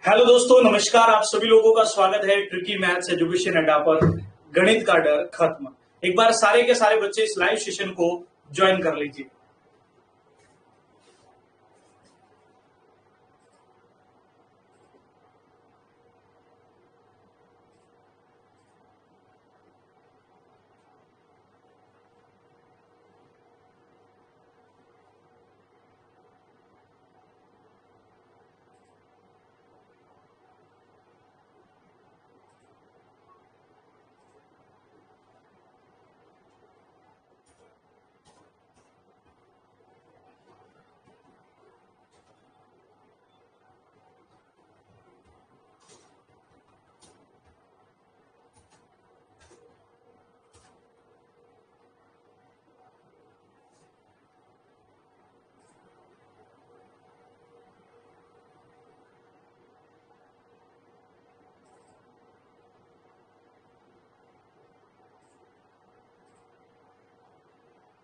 Hello दोस्तों, नमस्कार। आप सभी लोगों का स्वागत है ट्रिकी मैथ्स एजुकेशन अड्डा पर। गणित का डर खत्म। एक बार सारे के सारे बच्चे इस लाइव सेशन को ज्वाइन कर लीजिए।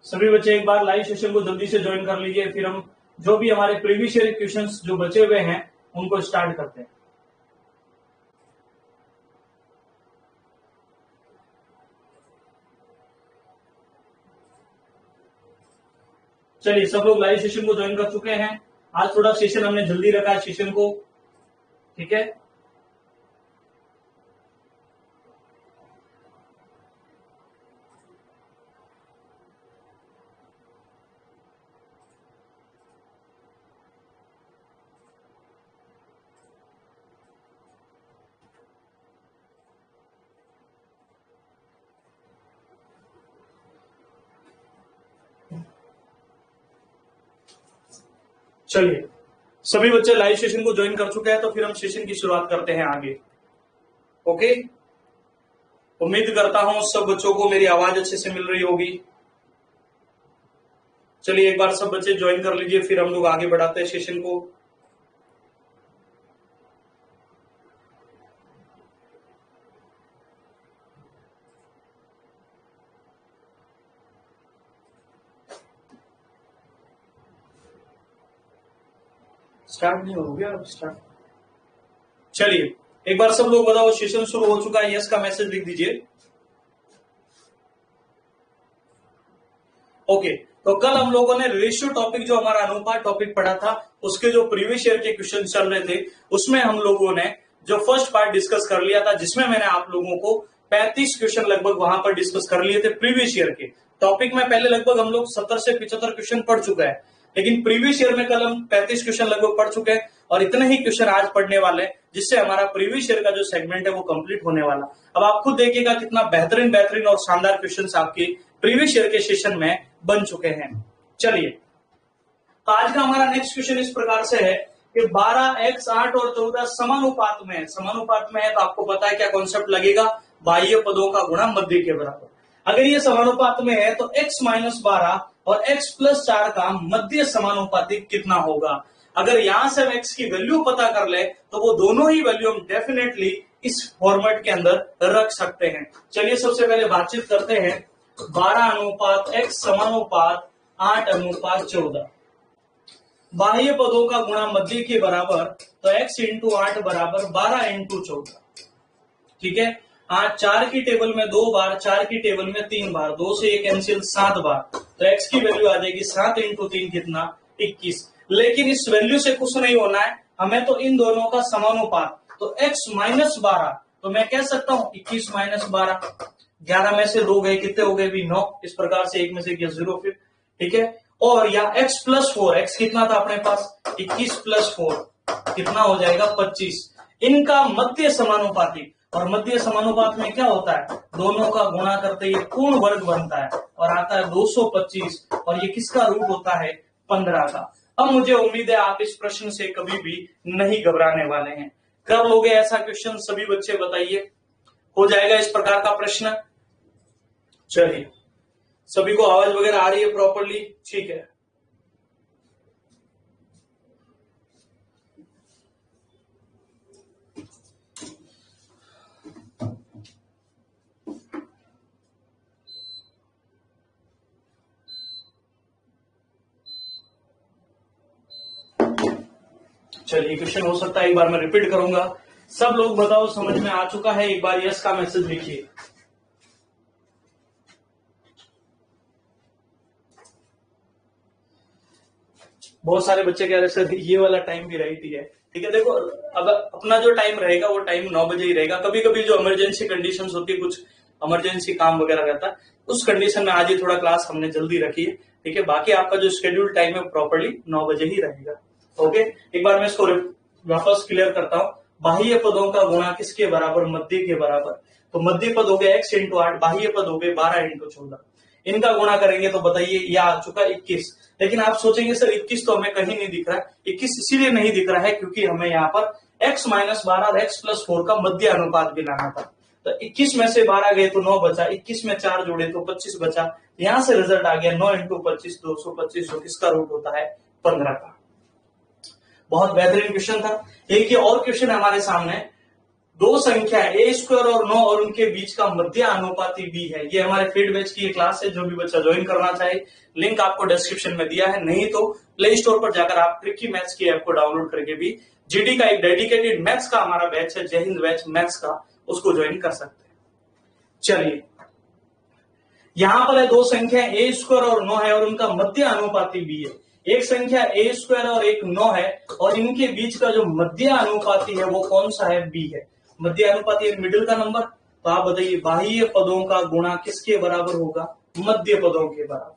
सभी बच्चे एक बार लाइव सेशन को जल्दी से ज्वाइन कर लीजिए, फिर हम जो भी हमारे प्रीवियस ईयर क्वेश्चंस जो बचे हुए हैं उनको स्टार्ट करते हैं। चलिए, सब लोग लाइव सेशन को ज्वाइन कर चुके हैं। आज थोड़ा सेशन हमने जल्दी रखा है सेशन को, ठीक है। चलिए, सभी बच्चे लाइव सेशन को ज्वाइन कर चुके हैं, तो फिर हम सेशन की शुरुआत करते हैं आगे। ओके, उम्मीद करता हूं सब बच्चों को मेरी आवाज अच्छे से मिल रही होगी। चलिए, एक बार सब बच्चे ज्वाइन कर लीजिए, फिर हम लोग आगे बढ़ाते हैं सेशन को। स्टार्ट नहीं हो गया अब स्टार्ट। चलिए, एक बार सब लोग बताओ सेशन शुरू हो चुका है, यस का मैसेज लिख दीजिए। ओके, तो कल हम लोगों ने रेशियो टॉपिक, जो हमारा अनुपात टॉपिक पढ़ा था, उसके जो प्रीवियस ईयर के क्वेश्चन चल रहे थे, उसमें हम लोगों ने जो फर्स्ट पार्ट डिस्कस कर लिया था, जिसमें मैंने आप लोगों को 35 क्वेश्चन लगभग वहां पर डिस्कस कर लिए थे प्रीवियस ईयर के टॉपिक में। पहले लगभग हम लोग 70 से 75 क्वेश्चन पढ़ चुका है, लेकिन प्रीवियस ईयर में कल हम 35 क्वेश्चन लगभग पढ़ चुके हैं, और इतने ही क्वेश्चन आज पढ़ने वाले हैं, जिससे हमारा प्रीवियस ईयर का जो सेगमेंट है वो कंप्लीट होने वाला। अब आप खुद देखिएगा कितना बेहतरीन बेहतरीन और शानदार क्वेश्चन आपके प्रीवियस ईयर के सेशन में बन चुके हैं। चलिए, तो आज का हमारा नेक्स्ट क्वेश्चन इस प्रकार से है कि 12x 8 और 14 समानुपात में है। समानुपात में है तो आपको पता है क्या कॉन्सेप्ट लगेगा, बाह्य पदों का गुणा मध्य के बराबर। अगर ये समानुपात में है तो x माइनस 12 और x प्लस 4 का मध्य समानुपाती कितना होगा। अगर यहां से हम x की वैल्यू पता कर ले तो वो दोनों ही वैल्यू हम डेफिनेटली इस फॉर्मेट के अंदर रख सकते हैं। चलिए, सबसे पहले बातचीत करते हैं। 12 अनुपात x समानुपात 8 अनुपात 14, बाह्य पदों का गुणा मध्य के बराबर, तो x इंटू 8 बराबर 12 इंटू 14, ठीक है। 8 4 की टेबल में 2 बार, 4 की टेबल में 3 बार, 2 से ये कैंसिल 7 बार, तो x की वैल्यू आ जाएगी 7 इंटू 3 कितना, 21। लेकिन इस वैल्यू से कुछ नहीं होना है, हमें तो इन दोनों का समानुपात, तो x माइनस 12, तो मैं कह सकता हूं 21 माइनस 12, 11 में से 2 गए, कितने हो गए भी 9, इस प्रकार से 1 में से गया 0 फिर, ठीक है। और या x प्लस 4, x कितना था अपने पास, 21 प्लस 4 कितना हो जाएगा 25। इनका मध्य समानुपाती, और मध्य समानुपात में क्या होता है, दोनों का गुणा करते ये पूर्ण वर्ग बनता है और आता है 225, और ये किसका रूट होता है, 15 का। अब मुझे उम्मीद है आप इस प्रश्न से कभी भी नहीं घबराने वाले हैं। कर लोगे ऐसा क्वेश्चन, सभी बच्चे बताइए, हो जाएगा इस प्रकार का प्रश्न। चलिए, सभी को आवाज वगैरह आ रही है प्रॉपरली, ठीक है। चलिए क्वेश्चन हो सकता है एक बार मैं रिपीट करूंगा, सब लोग बताओ समझ में आ चुका है? एक बार यस का मैसेज लिखिए। बहुत सारे बच्चे कह रहे सर ये वाला टाइम भी राइट ही है। ठीक है, देखो अब अपना जो टाइम रहेगा वो टाइम 9 बजे ही रहेगा। कभी कभी जो इमरजेंसी कंडीशंस होती है, कुछ इमरजेंसी काम वगैरह रहता है, उस कंडीशन में आज ही थोड़ा क्लास हमने जल्दी रखी है। ठीक है, बाकी आपका जो शेड्यूल टाइम है प्रॉपर्ली 9 बजे ही रहेगा। ओके, एक बार मैं इसको वापस क्लियर करता हूँ। बाह्य पदों का गुणा किसके बराबर? मध्य के बराबर। तो मध्य पद हो गया x इंटू 8, बाह्य पद हो गए 12 इंटू 14। इनका गुणा करेंगे तो बताइए यह आ चुका 21। लेकिन आप सोचेंगे सर 21 तो हमें कहीं नहीं दिख रहा है। 21 इसीलिए नहीं दिख रहा है क्योंकि हमें यहाँ पर x माइनस 12 और x प्लस 4 का मध्य अनुपात भी लाना था। तो 21 में से 12 गए तो 9 बचा, 21 में 4 जोड़े तो 25 बचा। यहां से रिजल्ट आ गया 9 इंटू 25 225, जो किसका रूट होता है? 15 का। बहुत बेहतरीन क्वेश्चन था। एक ये और क्वेश्चन हमारे सामने, दो संख्या a स्क्वायर और 9 और उनके बीच का मध्य अनुपाती b है। ये हमारे फीड बैच की क्लास है, जो भी बच्चा ज्वाइन करना चाहे लिंक आपको डिस्क्रिप्शन में दिया है, नहीं तो प्ले स्टोर पर जाकर आप ट्रिकी मैथ्स की ऐप को डाउनलोड करके भी जीडी का एक डेडिकेटेड मैथ्स का हमारा बैच है, जय हिंद बैच मैथ्स का, उसको ज्वाइन कर सकते हैं। चलिए, यहां पर है दो संख्या a स्क्वायर और 9 है और उनका मध्य अनुपाती b है। एक संख्या a स्क्वायर और एक 9 है और इनके बीच का जो मध्य अनुपाती है वो कौन सा है? b है। मध्य अनुपाती मिडिल का नंबर। तो आप बताइए बाह्य पदों का गुणा किसके बराबर होगा? मध्य पदों के बराबर।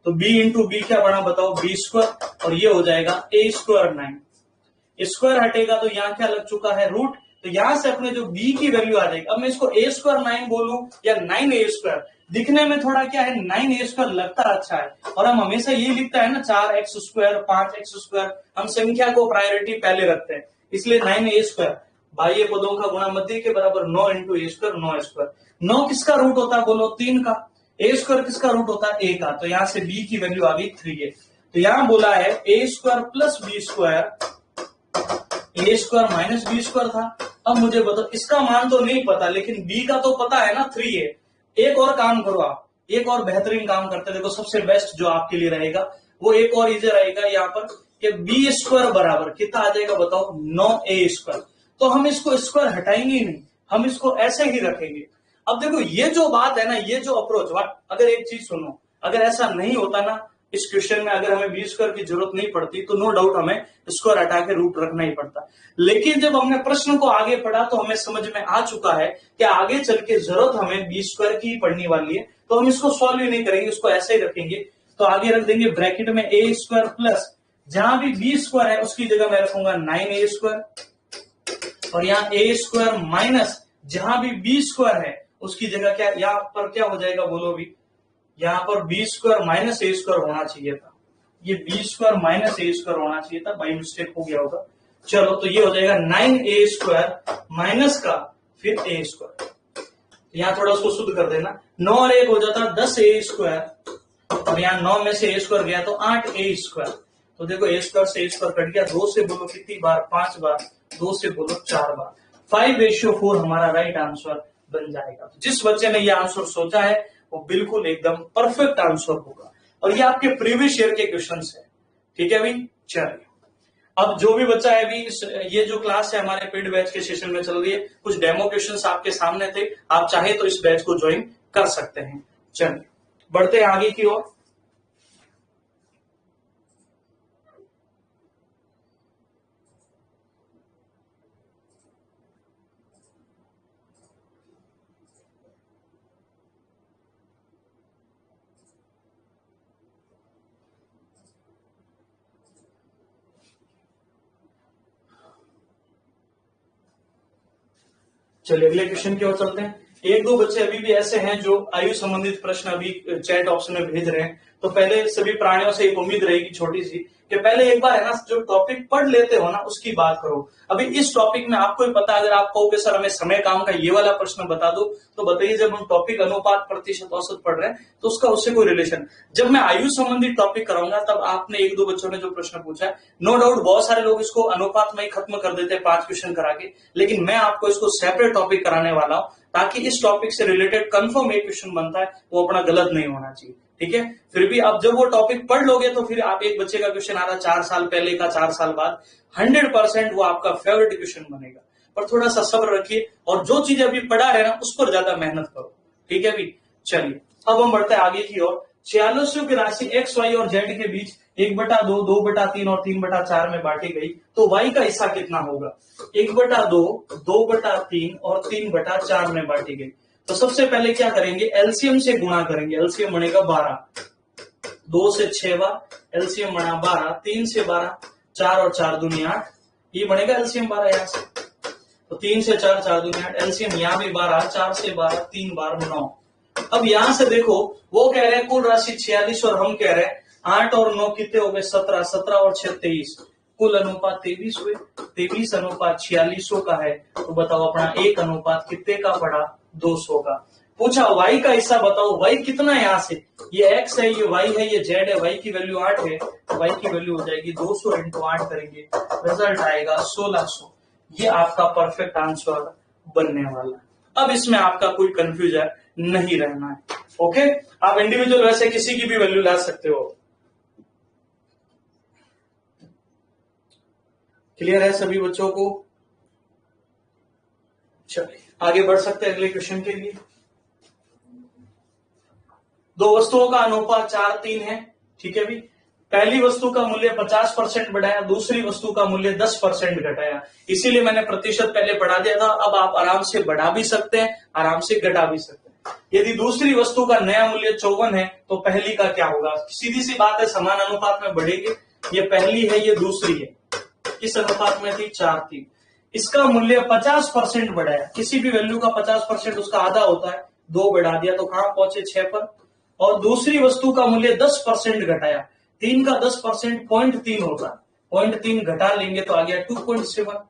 तो b इंटू बी क्या बना बताओ? b स्क्वायर, और ये हो जाएगा a स्क्वायर 9। स्क्वायर हटेगा तो यहाँ क्या लग चुका है? रूट। तो यहां से अपने जो b की वैल्यू आ जाएगी। अब मैं इसको a स्क्वायर 9 बोलूं या 9a स्क्वायर, दिखने में थोड़ा क्या है 9a स्क्वायर लगता अच्छा है, और हम हमेशा ये लिखता है ना 4x स्क्वायर 5x स्क्वायर, हम संख्या को प्रायोरिटी पहले रखते हैं, इसलिए 9a स्क्वायर। बाह्य पदों का गुणा मध्य के बराबर 9 इंटू a स्क्वायर, 9 स्क्वायर। 9 किसका रूट होता है बोलो? 3 का। a स्क्वायर किसका रूट होता है? a का। तो यहां से b की वैल्यू आ गई 3a। तो यहां बोला है a square plus b square, a square minus b square था। अब मुझे बताओ, इसका मान तो नहीं पता लेकिन b का तो पता है ना 3a। एक और काम करो आप, एक और बेहतरीन काम करते, देखो सबसे बेस्ट जो आपके लिए रहेगा वो एक और इजी रहेगा यहाँ पर कि b स्क्वायर बराबर कितना आ जाएगा बताओ? 9a square. तो हम इसको स्क्वायर हटाएंगे ही नहीं, हम इसको ऐसे ही रखेंगे। अब देखो ये जो बात है ना, ये जो अप्रोच, अगर एक चीज सुनो, अगर ऐसा नहीं होता ना इस क्वेश्चन में, अगर हमें बी स्क्वायर की जरूरत नहीं पड़ती तो नो डाउट हमें स्क्वायर हटा के रूट रखना ही पड़ता। लेकिन जब हमने प्रश्न को आगे पढ़ा तो हमें समझ में आ चुका है कि आगे चल के जरूरत हमें बी स्क्वायर की पढ़ने वाली है, तो हम इसको सॉल्व ही नहीं करेंगे, इसको ऐसे ही रखेंगे। तो आगे रख देंगे ब्रैकेट में a स्क्वायर प्लस, जहां भी b स्क्वायर है उसकी जगह मैं रखूंगा 9a स्क्वायर, और यहाँ a स्क्वायर माइनस जहां भी b स्क्वायर है उसकी जगह क्या, यहाँ पर क्या हो जाएगा बोलो? भी यहाँ पर b square minus a square होना चाहिए था, ये b square minus a square होना चाहिए था, बाई मिस्टेक हो गया होगा। चलो, तो ये हो जाएगा 9a स्क्वायर माइनस का फिर a स्क्वायर, यहाँ थोड़ा उसको शुद्ध कर देना, 9 और 1 हो जाता 10a स्क्वायर, और यहाँ 9 में से a स्क्वायर गया तो 8a स्क्वायर। तो देखो a स्क्वायर से a स्क्वायर कट गया, 2 से बोलो कितनी बार? 5 बार, 2 से बोलो 4 बार, 5:4 हमारा राइट आंसर बन जाएगा। तो जिस बच्चे ने ये आंसर सोचा है वो बिल्कुल एकदम परफेक्ट आंसर होगा, और ये आपके प्रीवियस ईयर के क्वेश्चंस है। ठीक है भाई, चलिए अब जो भी बच्चा है अभी, ये जो क्लास है हमारे पेड बैच के सेशन में चल रही है, कुछ डेमो क्वेश्चंस आपके सामने थे, आप चाहे तो इस बैच को ज्वाइन कर सकते हैं। चलिए बढ़ते हैं आगे की ओर। चलिए अगले क्वेश्चन की ओर चलते हैं। एक दो बच्चे अभी भी ऐसे हैं जो आयु संबंधित प्रश्न अभी चैट ऑप्शन में भेज रहे हैं, तो पहले सभी प्राणियों से एक उम्मीद रहेगी छोटी सी कि पहले एक बार है ना जो टॉपिक पढ़ लेते हो ना उसकी बात करो। अभी इस टॉपिक में आपको ही पता, अगर आप कहो कि सर हमें समय काम का ये वाला प्रश्न बता दो, तो बताइए जब हम टॉपिक अनुपात प्रतिशत औसत पढ़ रहे हैं तो उसका उससे कोई रिलेशन। जब मैं आयु संबंधित टॉपिक कराऊंगा तब आपने एक दो बच्चों ने जो प्रश्न पूछा है, नो डाउट बहुत सारे लोग इसको अनुपात में ही खत्म कर देते हैं 5 क्वेश्चन करा के, लेकिन मैं आपको इसको सेपरेट टॉपिक कराने वाला हूं ताकि इस टॉपिक से रिलेटेड कंफर्म एक क्वेश्चन बनता है वो अपना गलत नहीं होना चाहिए। ठीक है। फिर भी आप जब वो टॉपिक पढ़ लोगे तो फिर आप एक बच्चे का क्वेश्चन आ रहा 4 साल पहले का 4 साल बाद 100% वो आपका फेवरेट क्वेश्चन बनेगा। पर थोड़ा सा सब्र रखिए और जो चीज अभी पढ़ा रहे ना उस पर ज्यादा मेहनत करो, ठीक है भी। चलिए अब हम बढ़ते हैं आगे की ओर। 46 की राशि एक्स वाई और जेड के बीच 1/2, 2/3 और 3/4 में बांटी गई तो वाई का हिस्सा कितना होगा? 1/2, 2/3 और 3/4 में बांटी गई। तो सबसे पहले क्या करेंगे, एलसीएम से गुणा करेंगे। एलसीएम बनेगा 12, 2 से 6 बार एलसीएम बना 12, 3 से 12, 4 और 4 दूनी 8, ये बनेगा एलसीएम 12 यहां से। तो 3 से 4, 4 दूनी 8, एलसीएम यहां भी 12, 4 से 12, 3 बार 9। अब यहां से देखो वो कह रहे हैं कुल राशि 46 और हम कह रहे हैं 8 और 9 कितने हो गए 17, 17 और 6 23, कुल अनुपात 23 हुए। 23 अनुपात 46 का है तो बताओ अपना एक अनुपात कितने का पड़ा? 200 का। पूछा y का हिस्सा बताओ, y कितना है? यहाँ से ये x है, ये y है, ये z है, y की वैल्यू 8 है तो y की वैल्यू हो जाएगी 200 इंटू 8 करेंगे, रिजल्ट आएगा 1600। ये आपका परफेक्ट आंसर बनने वाला है। अब इसमें आपका कोई कंफ्यूजन नहीं रहना है। ओके, आप इंडिविजुअल वैसे किसी की भी वैल्यू ला सकते हो। क्लियर है सभी बच्चों को? चलिए आगे बढ़ सकते हैं अगले क्वेश्चन के लिए। दो वस्तुओं का अनुपात 4:3 है, ठीक है भी। पहली वस्तु का मूल्य 50% बढ़ाया, दूसरी वस्तु का मूल्य 10% घटाया। इसीलिए मैंने प्रतिशत पहले बढ़ा दिया था। अब आप आराम से बढ़ा भी सकते हैं, आराम से घटा भी सकते हैं। यदि दूसरी वस्तु का नया मूल्य 54 है तो पहली का क्या होगा? सीधी सी बात है, समान अनुपात में बढ़ेंगे। ये पहली है, ये दूसरी है, किस अनुपात में थी? 4:3। इसका मूल्य 50% बढ़ाया, किसी भी वैल्यू का 50% उसका आधा होता है, 2 बढ़ा दिया तो कहां पहुंचे? 6 पर। और दूसरी वस्तु का मूल्य 10% घटाया, 3 का 10% 0.3 होता है, 0.3 घटा लेंगे तो आ गया 2.7।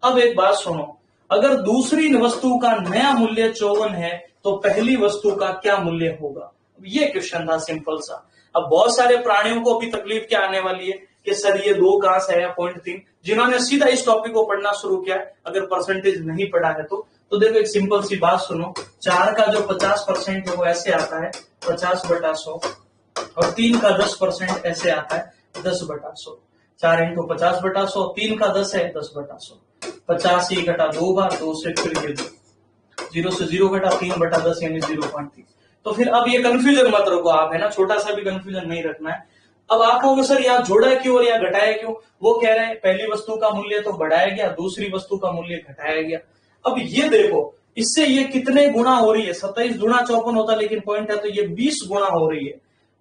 अब एक बात सुनो, अगर दूसरी वस्तु का नया मूल्य 54 है तो पहली वस्तु का क्या मूल्य होगा? ये क्वेश्चन था सिंपल सा। अब बहुत सारे प्राणियों को भी तकलीफ क्या आने वाली है कि सर ये 2 कहां से आया 0.3। जिन्होंने सीधा इस टॉपिक को पढ़ना शुरू किया, अगर परसेंटेज नहीं पढ़ा है तो देखो एक सिंपल सी बात सुनो, 4 का जो 50% है वो ऐसे आता है 50/100 और 3 का 10% ऐसे आता है 10/100। 4 इंटू 50/100, 3 का 10 है 10/100। 50 ही घटा 2 बार, 2 से फिर ये 0 से 0 घटा 3/10 यानी 0.3। तो फिर अब ये कंफ्यूजन मत रखो आप, है ना, छोटा सा भी कंफ्यूजन नहीं रखना है। अब आप कहोगे सर यहाँ जोड़ा क्यों और यहाँ घटाया क्यों? वो कह रहे हैं पहली वस्तु का मूल्य तो बढ़ाया गया, दूसरी वस्तु का मूल्य घटाया गया। अब ये देखो इससे ये कितने गुणा हो रही है? 27 गुणा 54 होता है, लेकिन पॉइंट है तो ये 20 गुणा हो रही है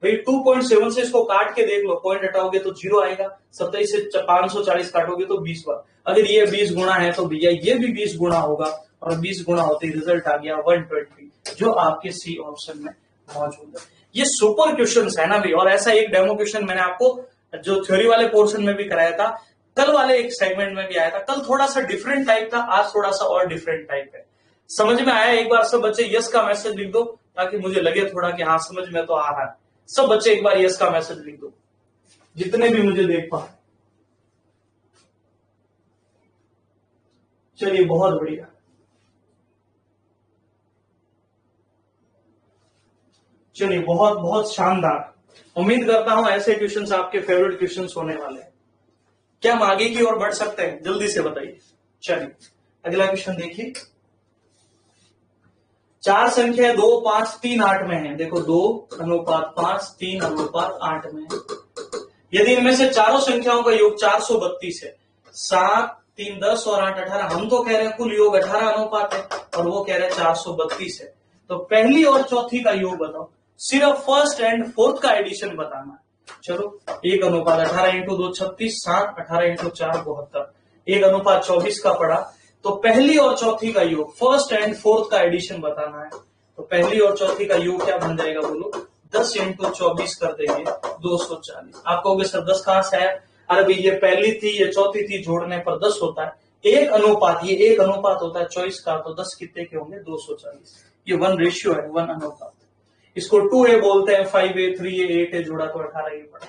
भाई। 2.7 से इसको काट के देख लो, पॉइंट हटाओगे तो 0 आएगा। 27 से 540 काटोगे तो 20 बार। अगर ये 20 गुणा है तो भैया ये भी 20 गुणा होगा और 20 गुणा होते ही रिजल्ट आ गया 120, जो आपके सी ऑप्शन में मौजूद है। ये सुपर क्वेश्चंस है ना भाई। और ऐसा एक डेमो क्वेश्चन मैंने आपको जो थ्योरी वाले पोर्शन में भी कराया था, कल वाले एक सेगमेंट में भी आया था। कल थोड़ा सा डिफरेंट टाइप था, आज थोड़ा सा और डिफरेंट टाइप है। समझ में आया? एक बार सब बच्चे यस का मैसेज लिख दो ताकि मुझे लगे थोड़ा कि हाँ समझ में तो आ रहा है। सब बच्चे एक बार यस का मैसेज लिख दो, जितने भी मुझे देख पाए। चलिए बहुत बढ़िया। चलिए बहुत बहुत शानदार। उम्मीद करता हूं ऐसे क्वेश्चंस आपके फेवरेट क्वेश्चंस होने वाले हैं। क्या हम आगे की ओर बढ़ सकते हैं? जल्दी से बताइए। चलिए अगला क्वेश्चन देखिए। 4 संख्या 2, 5, 3, 8 में है। देखो 2:5, 3:8 में है। यदि इनमें से चारों संख्याओं का योग 432 है, 7, 3, 10 और 8, 18। हम तो कह रहे हैं कुल योग 18 अनुपात है और वो कह रहे हैं 432 है। तो पहली और चौथी का योग बताओ। सिर्फ फर्स्ट एंड फोर्थ का एडिशन बताना है। चलो 1:18 इंटू 2 36, 7, 18 इंटू 4 72, 1:24 का पड़ा। तो पहली और चौथी का योग, फर्स्ट एंड फोर्थ का एडिशन बताना है। तो पहली और चौथी का योग क्या बन जाएगा बोलो? 10 इंटू 24 कर देंगे 240। आप कहोगे सर 10 कहां से है? अरे भाई ये पहली थी ये चौथी थी, जोड़ने पर 10 होता है। एक अनुपात, ये एक अनुपात होता है 24 का, तो 10 कितने के होंगे? 240। ये 1 रेशियो है, 1 अनुपात। इसको 2A बोलते हैं, 5A, 3A, 8A जोड़ा तो 18 ये पड़ा।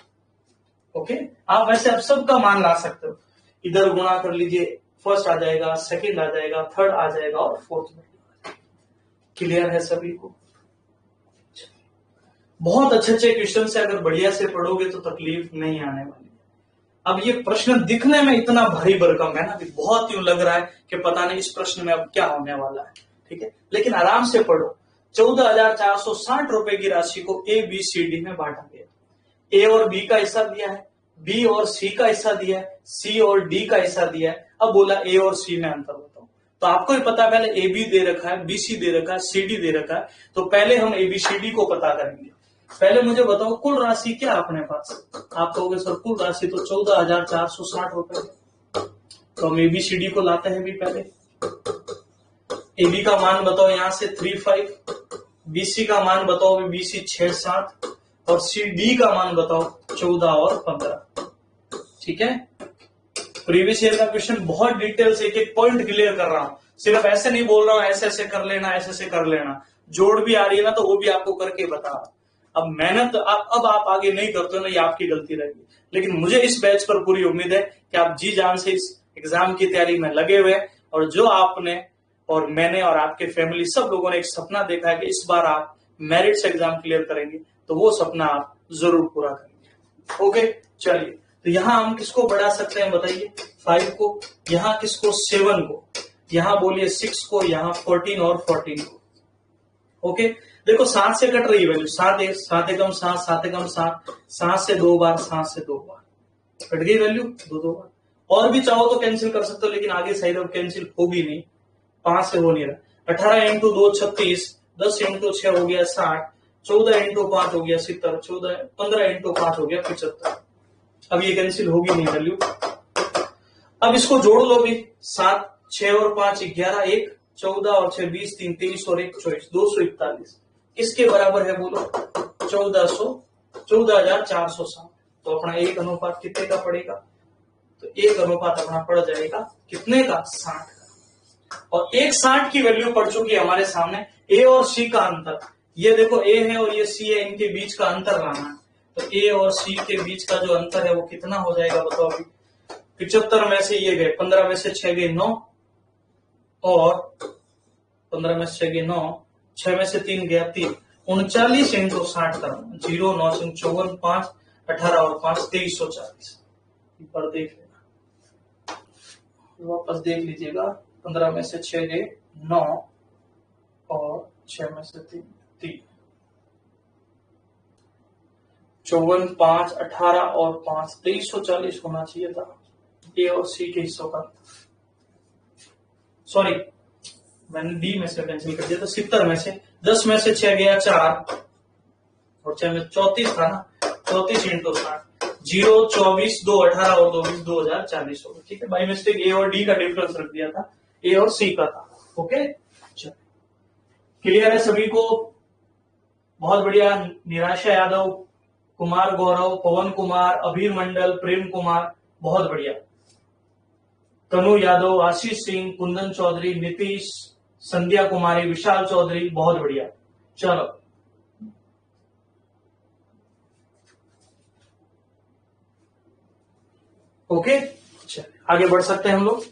ओके, आप वैसे अब सबका मान ला सकते हो। इधर गुणा कर लीजिए, फर्स्ट आ जाएगा, सेकंड आ जाएगा, थर्ड आ जाएगा और फोर्थ में। क्लियर है सभी को? बहुत अच्छे अच्छे क्वेश्चन से अगर बढ़िया से पढ़ोगे तो तकलीफ नहीं आने वाली। अब ये प्रश्न दिखने में इतना भारी भरकम है ना कि बहुत यूं लग रहा है कि पता नहीं इस प्रश्न में अब क्या होने वाला है, ठीक है, लेकिन आराम से पढ़ो। 14,460 रुपए की राशि को ए बी सी डी में बांटा गया। ए और बी का हिस्सा दिया है, बी और सी का हिस्सा दिया है, सी और डी का हिस्सा दिया है। अब बोला ए और सी में अंतर बताओ, तो आपको ही पता पहले ए बी दे रखा है, बी सी दे रखा है, सी डी दे रखा है, तो पहले हम ए बी सी डी को पता करेंगे। पहले मुझे बताओ कुल राशि क्या अपने पास। आप कहोगे सर कुल राशि तो 14,460 रुपए, तो हम एबीसीडी को लाते हैं भी पहले। एबी का मान बताओ यहां से 35, बीसी का मान बताओ बीसी 6, 7 और सी डी का मान बताओ 14 और 15, ठीक है। प्रीवियस ईयर का क्वेश्चन बहुत डिटेल से एक एक पॉइंट क्लियर कर रहा हूं, सिर्फ ऐसे नहीं बोल रहा हूं ऐसे ऐसे कर लेना, ऐसे ऐसे कर लेना, जोड़ भी आ रही है ना तो वो भी आपको करके बता रहा। अब मेहनत अब आप आगे नहीं करते हो ना, ये आपकी गलती रहेगी, लेकिन मुझे इस बैच पर पूरी उम्मीद है कि आप जी जान से इस एग्जाम की तैयारी में लगे हुए हैं, और जो आपने और मैंने और आपके फैमिली सब लोगों ने एक सपना देखा है कि इस बार आप मेरिट से एग्जाम क्लियर करेंगे, तो वो सपना आप जरूर पूरा करेंगे। ओके, चलिए, तो यहाँ हम किसको बढ़ा सकते हैं बताइए, 5 को, यहाँ किसको 7 को, यहाँ बोलिए 6 को, यहाँ 14 और 14 को। ओके, देखो 7 से कट रही है वैल्यू, 7 एकम 7, 7 एकम 7, 7 से 2 बार, 7 से 2 बार कट गई वैल्यू, 2 बार। और भी चाहो तो कैंसिल कर सकते हो, लेकिन आगे साइड अब कैंसिल होगी नहीं, 5 से हो नहीं रहा। 18 इंटू 2 36, 10 इंटू 6 हो गया 60, 14 इंटू 5 हो गया 70, 15 इंटू 5 हो गया 75। अब ये कैंसिल होगी नहीं वैल्यू। अब इसको जोड़ लो भी, 7, 6 और 5 11, 1 14 और 6 20, 3 23 और 1 24, 241 किसके बराबर है बोलो, 14,460। तो अपना एक अनुपात कितने का पड़ेगा, तो एक अनुपात अपना पड़ जाएगा कितने का, 60 का। और एक 60 की वैल्यू पड़ चुकी है हमारे सामने। ए और सी का अंतर, ये देखो ए है और ये सी है, इनके बीच का अंतर लाना है। तो ए और सी के बीच का जो अंतर है वो कितना हो जाएगा बताओ अभी। 75 में से ये गए, 15 में से 6 गए 9, और 15 में से 6 गए 9, 6 में से 3 गया 3, 39 इंटू 60 करना, 0 9 54 5 18 और 5 2340 पर देख लेना, वापस देख लीजिएगा। 15 में से 6 गए 9 और 6 में से 3 3, 54 5 18 और 5 2340 होना चाहिए था ए और सी के हिस्सों का। सॉरी, मैंने डी में से कैंसिल कर दिया, तो 70 में से 10 में से 6 गया 4 और 6 में 34 था ना, 34 इंटू 60, 0 24 2 18 और 2 20 2040 होगा, ठीक है। बाई मिस्टेक ए और डी का डिफरेंस रख दिया था, ए और सी का था। ओके, चलो, क्लियर है सभी को, बहुत बढ़िया। निराशा यादव, कुमार गौरव, पवन कुमार, अभीर मंडल, प्रेम कुमार, बहुत बढ़िया। तनु यादव, आशीष सिंह, कुंदन चौधरी, नीतीश, संध्या कुमारी, विशाल चौधरी, बहुत बढ़िया। चलो, ओके, चलिए आगे बढ़ सकते हैं हम लोग।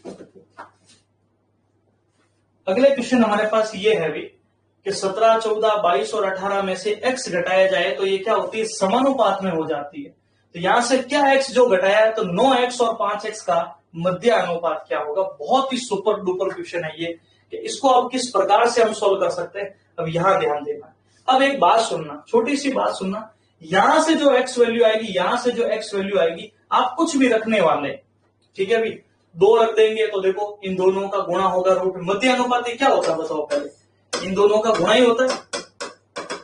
अगले क्वेश्चन हमारे पास ये है भी कि 17, 14, 22 और 18 में से x घटाया जाए तो ये क्या होती है, समानुपात में हो जाती है। तो यहां से क्या x जो घटाया है, तो 9x और 5x का मध्य अनुपात क्या होगा। बहुत ही सुपर डुपर क्वेश्चन है ये, कि इसको अब किस प्रकार से हम सोल्व कर सकते हैं, अब यहां ध्यान देना। अब एक बात सुनना, छोटी सी बात सुनना, यहां से जो x वैल्यू आएगी, यहां से जो x वैल्यू आएगी, आप कुछ भी रखने वाले, ठीक है। अभी 2 रख देंगे तो देखो इन दोनों का गुणा होगा रूट, मध्य अनुपात क्या होता है बताओ, पहले इन दोनों का गुणा ही होता है,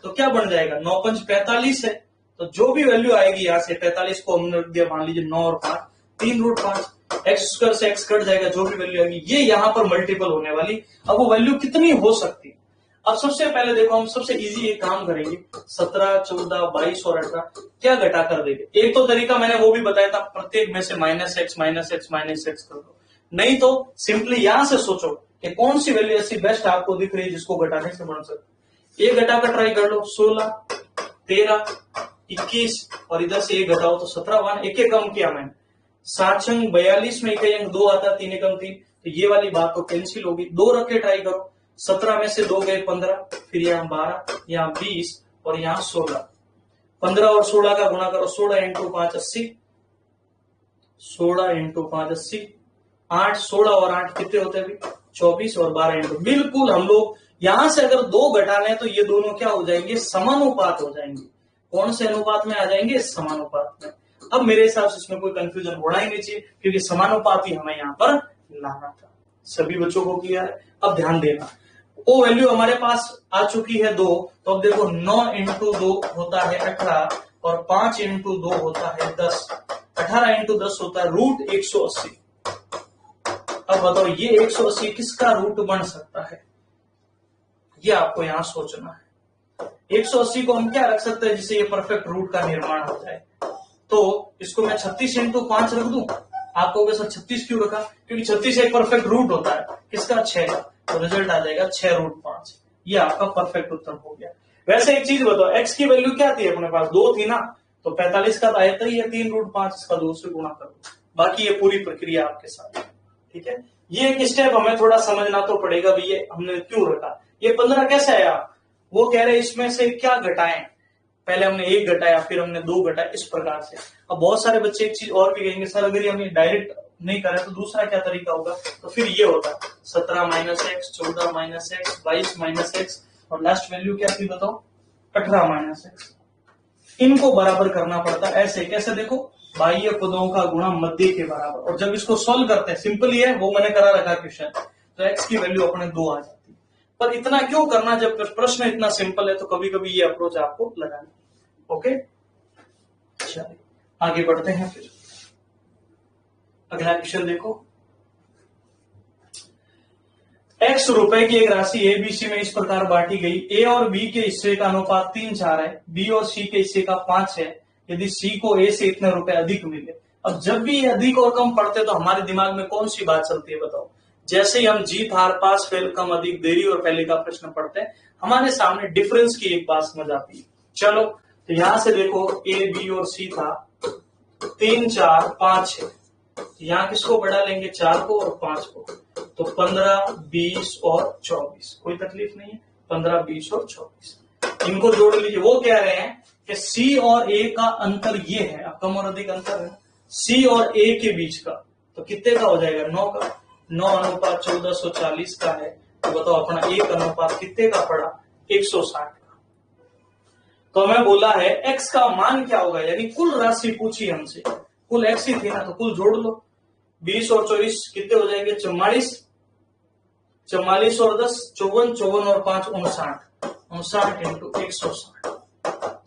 तो क्या बन जाएगा, 9 5 45 है। तो जो भी वैल्यू आएगी यहां से, 45 को हमने रख दिया, मान लीजिए 9 और 5, 3 रूट 5, एक्स स्क्वायर से एक्स कट जाएगा, जो भी वैल्यू आएगी ये यहां पर मल्टीपल होने वाली। अब वो वैल्यू कितनी हो सकती है। अब सबसे पहले देखो, हम सबसे इजी एक काम करेंगे, 17, 14, 22 और 18 क्या घटा कर देंगे। एक तो तरीका मैंने वो भी बताया था, प्रत्येक में से माइनस एक्स कर दो, नहीं तो सिंपली यहां से सोचो कि कौन सी वैल्यू ऐसी बेस्ट आपको दिख रही है जिसको घटाने से बन सकती है। एक घटा कर ट्राई कर लो, 16, 13, 21 और इधर से एक घटाओ तो 17 1, एक कम किया मैंने, 7 छंग 42 में एक अंक 2 आता, 3 एकम 3, तो ये वाली बात तो कैंसिल होगी। 2 रख के ट्राई करो, 17 में से 2 गए 15, फिर यहाँ 12, यहाँ 20 और यहाँ 16, 15 और 16 का गुणा करो, 16 इंटू 5 80, 16 इंटू 5 80, 8, 16 और 8 कितने होते हैं अभी 24 और 12 इंटू, बिल्कुल हम लोग यहां से अगर 2 घटाने तो ये दोनों क्या हो जाएंगे, समानुपात हो जाएंगे। कौन से अनुपात में आ जाएंगे, समानुपात में। अब मेरे हिसाब से इसमें कोई कंफ्यूजन होना ही नहीं चाहिए, क्योंकि समानुपात ही हमें यहाँ पर लाना था। सभी बच्चों को क्लियर है? अब ध्यान देना, वो वैल्यू हमारे पास आ चुकी है 2, तो अब देखो 9 इंटू 2 होता है 18 और 5 इंटू 2 होता है 10, 18 इंटू 10 होता है रूट 180। अब बताओ ये 180 किसका रूट बन सकता है, ये आपको यहां सोचना है। 180 को हम क्या रख सकते हैं जिससे ये परफेक्ट रूट का निर्माण हो जाए, तो इसको मैं 36 इंटू 5 रख दूं। आपको सर 36 क्यों रखा, क्योंकि 36 एक परफेक्ट रूट होता है किसका, 6 का, तो रिजल्ट आ जाएगा 6 रूट 5। ये आपका परफेक्ट उत्तर हो गया। वैसे एक चीज बताओ, एक्स की वैल्यू क्या थी अपने पास, 2 थी ना, तो 45 का आया था ये 3 रूट 5, इसका 2 से गुणा करो, बाकी ये पूरी प्रक्रिया आपके साथ। ठीक है, ये एक स्टेप हमें थोड़ा समझना तो पड़ेगा भी, ये हमने क्यों रखा, ये 15 कैसे आया, वो कह रहे इसमें से क्या घटाएं, पहले हमने 1 घटाया, फिर हमने 2 घटाया, इस प्रकार से। अब बहुत सारे बच्चे एक चीज और भी कहेंगे, सर अगर हम डायरेक्ट नहीं करें तो दूसरा क्या तरीका होगा, तो फिर ये होता 17 minus x, 14 minus x, 22 minus x, और लास्ट वैल्यू क्या थी बताओ, 18 माइनस एक्स। इनको बराबर करना पड़ता है। ऐसे कैसे, देखो बाह्य पदों का गुणा मध्य के बराबर, और जब इसको सॉल्व करते हैं, सिंपल ही है, वो मैंने करा रखा क्वेश्चन, तो एक्स की वैल्यू अपने 2 आ जाती है। पर इतना क्यों करना, जब प्रश्न इतना सिंपल है, तो कभी कभी ये अप्रोच आपको लगाना। ओके, चलिए आगे बढ़ते हैं। फिर अगला क्वेश्चन देखो, एक्स रुपए की एक राशि ए बी सी में इस प्रकार बांटी गई, ए और बी के हिस्से का अनुपात 3:4 है, बी और सी के हिस्से का 5 है, यदि सी को ए से इतने रुपए अधिक मिले। अब जब भी ये अधिक और कम पढ़ते तो हमारे दिमाग में कौन सी बात चलती है बताओ, जैसे ही हम जीत हार पास फेल कम अधिक देरी और पहले का प्रश्न पढ़ते हैं, हमारे सामने डिफरेंस की एक बात समझ आती है। चलो तो यहां से देखो, ए बी और सी था, 3 4 5 है, यहाँ किसको बढ़ा लेंगे, 4 को और 5 को, तो 15 20 और 24, कोई तकलीफ नहीं है, 15 20 और 24 इनको जोड़ लीजिए। वो कह रहे हैं कि सी और ए का अंतर ये है, अब कम और अधिक अंतर है सी और ए के बीच का, तो कितने का हो जाएगा, 9 का, 9 अनुपात 1440 का है, तो बताओ अपना एक अनुपात कितने का पड़ा, 160 का। तो हमें बोला है एक्स का मान क्या होगा, यानी कुल राशि पूछी हमसे, कुल एक्स ही थी ना, तो कुल जोड़ लो, 20 और 24 कितने हो जाएंगे, 44, 44 और 10 54, 54 और 5 59, 59 इंटू 160,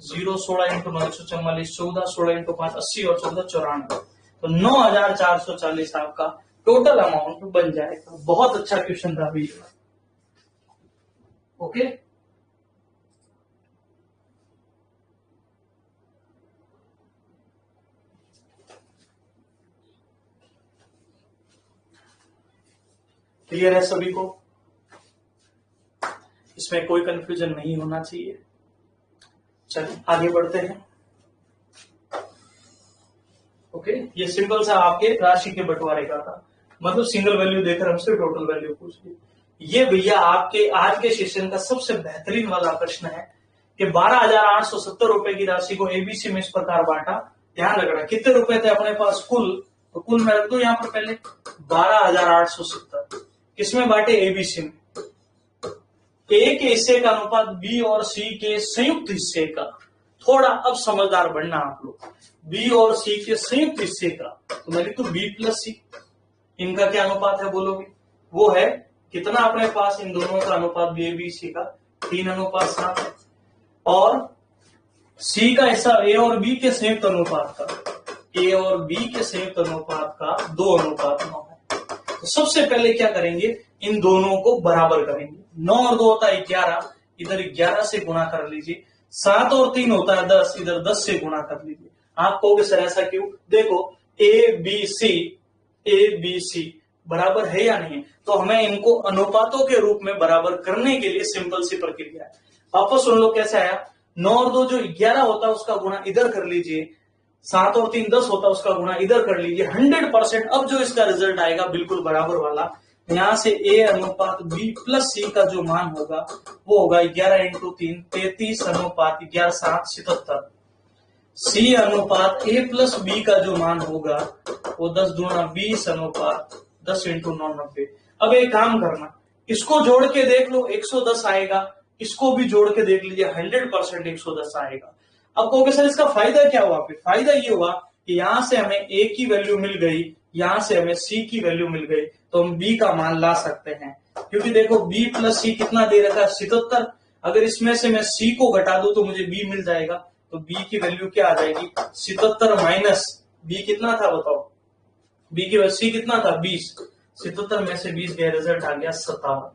0 16 इंटू 9 144, 14 16 इंटू 5 80 और 14 94, तो 9440 आपका टोटल अमाउंट बन जाएगा। बहुत अच्छा क्वेश्चन था भैया। ओके, क्लियर है सभी को, इसमें कोई कंफ्यूजन नहीं होना चाहिए। चलिए आगे बढ़ते हैं। ओके, ये सिंपल सा आपके राशि के बंटवारे का था, मतलब सिंगल वैल्यू देकर हमसे टोटल वैल्यू पूछ ली। ये भैया आपके आज के सेशन का सबसे बेहतरीन वाला प्रश्न है कि 12,870 रुपए की राशि को एबीसी में इस प्रकार बांटा। ध्यान रखना कितने रुपए थे अपने पास कुल, तो कुल मैं रख दू यहाँ पर पहले 12,870, किसमें बांटे, एबीसी में। ए के हिस्से का अनुपात बी और सी के संयुक्त हिस्से का, थोड़ा अब समझदार बनना आप लोग, बी और सी के संयुक्त हिस्से का, तो मैं लिख दूं बी प्लस सी। इनका क्या अनुपात है बोलोगे, वो है कितना अपने पास, इन दोनों का अनुपात बी बी सी का 3:7 है, और सी का हिस्सा ए और बी के संयुक्त अनुपात का, ए और बी के संयुक्त अनुपात का 2:9 है। तो सबसे पहले क्या करेंगे, इन दोनों को बराबर करेंगे। 9 और 2 होता है 11, इधर 11 से गुणा कर लीजिए, 7 और 3 होता है 10, इधर 10 से गुणा कर लीजिए। आप कहोगे सर ऐसा क्यों, देखो ए बी सी बराबर है या नहीं, तो हमें इनको अनुपातों के रूप में बराबर करने के लिए सिंपल सी प्रक्रिया है। वापस सुन लो कैसे आया, 9 और 2 जो 11 होता है उसका गुणा इधर कर लीजिए, 7 और 3 10 होता है उसका गुणा इधर कर लीजिए, 100%। अब जो इसका रिजल्ट आएगा बिल्कुल बराबर वाला, यहां से ए अनुपात बी प्लस सी का जो मान होगा वो होगा 11 इंटू 3 33 अनुपात 11 7 77, सी अनुपात a प्लस बी का जो मान होगा वो 10 दूना 20 अनुपात 10 इंटू 990। अब एक काम करना, इसको जोड़ के देख लो 110 आएगा, इसको भी जोड़ के देख लीजिए 100% 110 आएगा। अब कहोगे सर इसका फायदा क्या हुआ? फिर फायदा ये हुआ कि यहां से हमें a की वैल्यू मिल गई, यहां से हमें c की वैल्यू मिल गई, तो हम b का मान ला सकते हैं। क्योंकि देखो b प्लस c कितना दे रखा है 77, अगर इसमें से मैं c को घटा दूं तो मुझे b मिल जाएगा, तो b की वैल्यू क्या आ जाएगी 77 माइनस b कितना था बताओ, b की वैल्यू c कितना था 20, 77 में से 20 गया, रिजल्ट आ गया 57।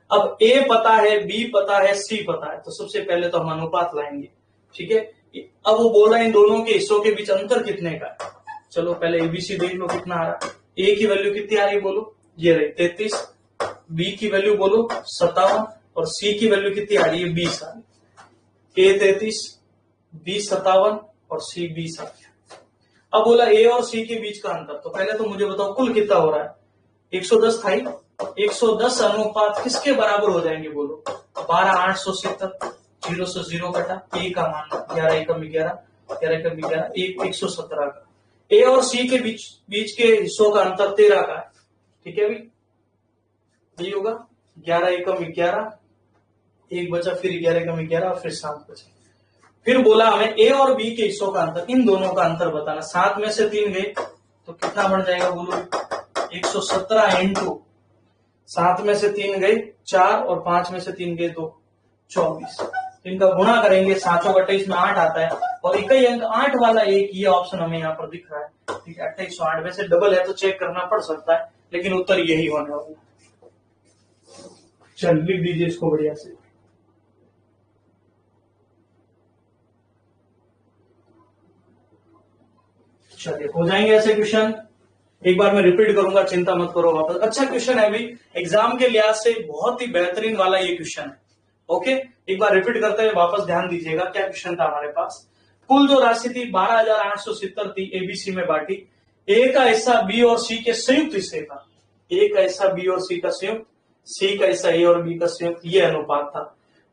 अब a पता है, b पता है, c पता है, तो सबसे पहले तो हम अनुपात लाएंगे, ठीक है। अब वो बोला इन दोनों के हिस्सों के बीच अंतर कितने का है, चलो पहले एबीसी देख लो कितना आ रहा है। a की वैल्यू कितनी आ रही है बोलो, ये रही 33, b की वैल्यू बोलो 57 और c की वैल्यू कितनी आ रही है 20 आ रही है। a 33, b 57 और c 20 आ गया। अब बोला a और c के बीच का अंतर, तो पहले तो मुझे बताओ कुल कितना हो रहा है, 110 था ही, 110 अनुपात किसके बराबर हो जाएंगे बोलो, 12 870, 0 से 0 कटा, a का मान 11 एकम 11, 11 एकम 11, 117 का। a और c के बीच के हिस्सों का अंतर 13 का है, ठीक है भाई, ये होगा 11 एकम 11, एक बचा, फिर 11 एकम 11 और फिर 7 बचा। फिर बोला हमें a और b के हिस्सों का अंतर, इन दोनों का अंतर बताना। 7 में से 3 गए तो कितना बन जाएगा बोलो, 117 इंटू 7 में से 3 गए 4 और 5 में से 3 गए 2, 24। इनका गुणा करेंगे, 7 और 28 में 8 आता है, और इकाई अंक 8 वाला एक ये ऑप्शन हमें यहाँ पर दिख रहा है, ठीक है। 2808 में से डबल है तो चेक करना पड़ सकता है, लेकिन उत्तर यही होने वाला है। चल लिख दीजिए इसको बढ़िया से। चलिए हो जाएंगे ऐसे क्वेश्चन, एक बार मैं रिपीट करूंगा, चिंता मत करो वापस। अच्छा क्वेश्चन है अभी, एग्जाम के लिहाज से बहुत ही बेहतरीन वाला ये क्वेश्चन है, ओके। एक बार रिपीट करते हुए वापस ध्यान दीजिएगा, क्या क्वेश्चन था हमारे पास। कुल जो राशि थी 12,870 थी, एबीसी में बांटी, ए का हिस्सा बी और सी के संयुक्त हिस्से का, ए का हिस्सा बी और सी का संयुक्त, सी का हिस्सा ए और बी का संयुक्त, ये अनुपात था।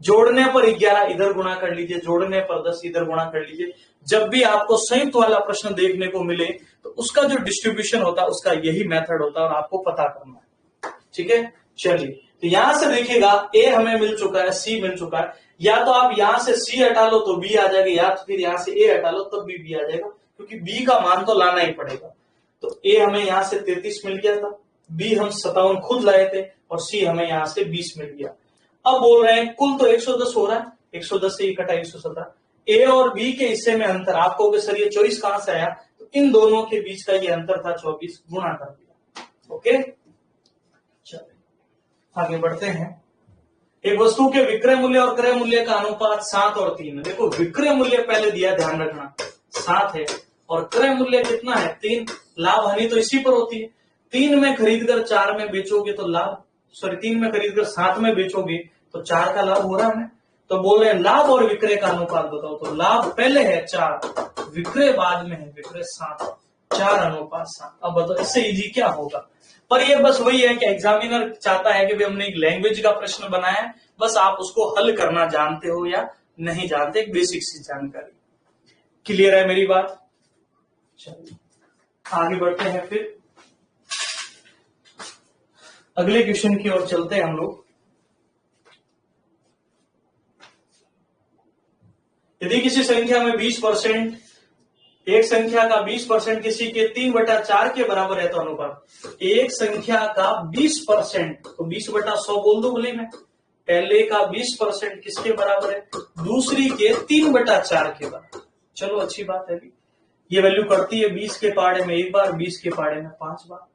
जोड़ने पर 11 इधर गुणा कर लीजिए, जोड़ने पर 10 इधर गुणा कर लीजिए। जब भी आपको संयुक्त वाला प्रश्न देखने को मिले तो उसका जो डिस्ट्रीब्यूशन होता है उसका यही मेथड होता है, और आपको पता करना है, ठीक है। चलिए तो यहां से देखिएगा, ए हमें मिल चुका है, सी मिल चुका है, या तो आप यहां से सी हटा लो तो बी आ जाएगा, या तो फिर यहां से ए हटा लो तब भी बी आ जाएगा, क्योंकि बी का मान तो लाना ही पड़ेगा। तो ए हमें यहां से 33 मिल गया था, बी हम 57 खुद लाए थे, और सी हमें यहां से 20 मिल गया। अब बोल रहे हैं कुल तो 110 हो रहा है, 110 से इकट्ठा 117, ए और बी के हिस्से में अंतर, आपको सर ये 24 कहां से आया, तो इन दोनों के बीच का ये अंतर था 24, गुणा कर दिया, ओके। चलिए आगे बढ़ते हैं। एक वस्तु के विक्रय मूल्य और क्रय मूल्य का अनुपात 7 और 3। देखो विक्रय मूल्य पहले दिया, ध्यान रखना 7 है, और क्रय मूल्य कितना है 3। लाभ हानि तो इसी पर होती है, 3 में खरीदकर 4 में बेचोगे तो लाभ, सॉरी 3 में खरीदकर 7 में बेचोगे तो 4 का लाभ हो रहा है। तो बोल रहे हैं लाभ और विक्रय का अनुपात बताओ, तो लाभ पहले है 4, विक्रय बाद में है, विक्रय 7, 4 अनुपात 7। अब बताओ इससे इजी क्या होगा, पर ये बस वही है कि एग्जामिनर चाहता है कि भाई हमने एक लैंग्वेज का प्रश्न बनाया है, बस आप उसको हल करना जानते हो या नहीं जानते, एक बेसिक सी जानकारी। क्लियर है मेरी बात? चलिए आगे बढ़ते हैं, फिर अगले क्वेश्चन की ओर चलते हैं हम लोग। यदि किसी संख्या में 20%, एक संख्या का 20% किसी के 3/4 के बराबर है तो अनुपात। एक संख्या का 20%, तो 20/100 बोल दो बोले, मैं पहले का 20% किसके बराबर है, दूसरी के 3/4 के बराबर। चलो अच्छी बात है, ये वैल्यू करती है 20 के पाड़े में 1 बार, 20 के पाड़े में 5 बार,